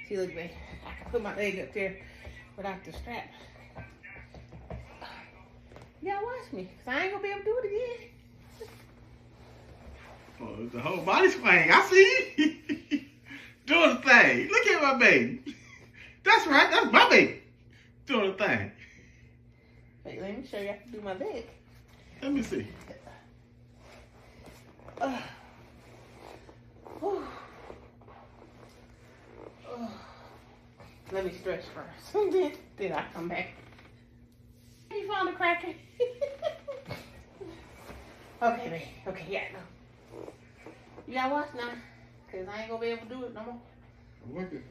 See, look, babe. I can put my leg up there without the strap. You gotta watch me, because I ain't gonna be able to do it again. Oh, the whole body swing. I see you. Doing the thing. Look at my baby. That's right. That's my baby. Doing the thing. Wait, let me show you how to do my leg. Let me see. Let me stretch first. Then I come back. You found a cracker? Okay, babe. Okay, yeah, no. You gotta watch now, because I ain't gonna be able to do it no more. I'm looking.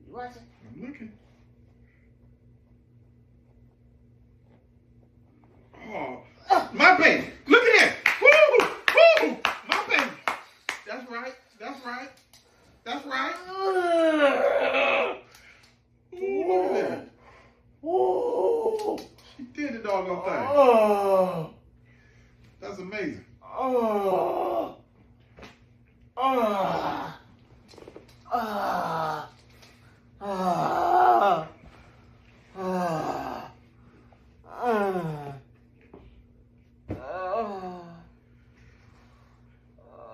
You watching? I'm looking. Oh, my baby. Look at that. Woo! Woo! My baby. That's right. That's right. That's right. Ooh, look at that. Oh, She did the doggone thing. oh, That's amazing. oh, oh, oh,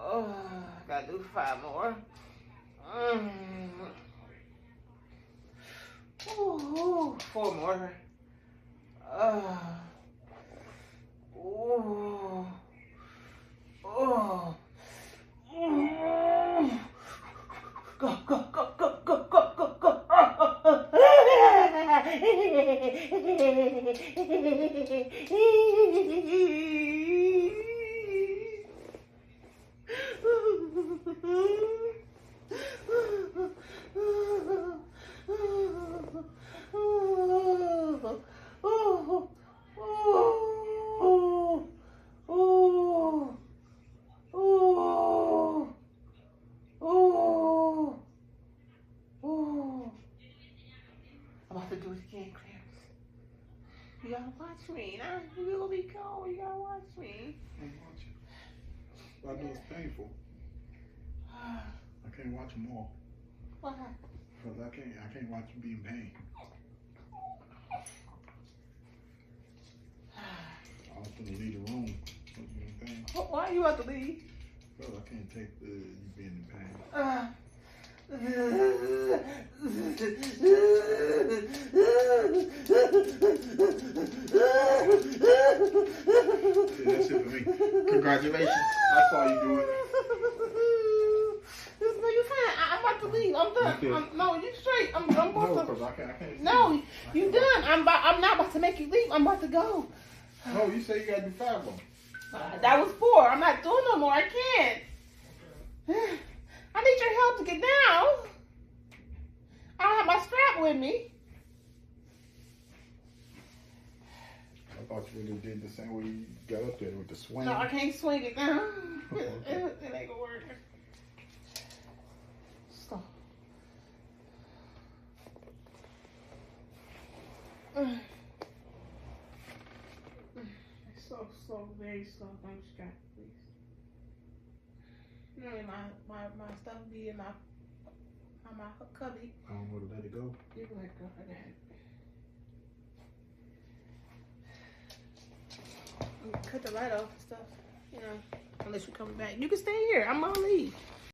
oh, gotta do 5 more. Ooh, 4 more. Ooh. Oh. Go, go, go, go, go, go, go, go. I'm about to do it again, Clarence. You gotta watch me. Now you gonna be cold. You gotta watch me. I'm watching. I know it's painful. I can't watch them all. Why? Because I can't watch you be in pain. I was gonna leave the room. Why are you about to leave? Because I can't take you being in pain. See, that's it for me. Congratulations. I saw you do it. No, you fine. I'm about to leave. I'm done. No, you straight. I'm about No, to. because I can't. No, you done. I'm not about to make you leave. I'm about to go. No, you say you gotta do 5 of them. That was 4. I'm not doing no more. I can't. I need your help to get down. I don't have my strap with me. I thought you really did the same way you got up there with the swing. No, I can't swing it down. Okay. It ain't gonna work. Stop. So very slow. I'm distracted, please. You know, my stuff be in my cubby. I don't want to let it go. You can let it go. I got it. You cut the light off and stuff, you know, unless you come back. You can stay here. I'm gonna leave.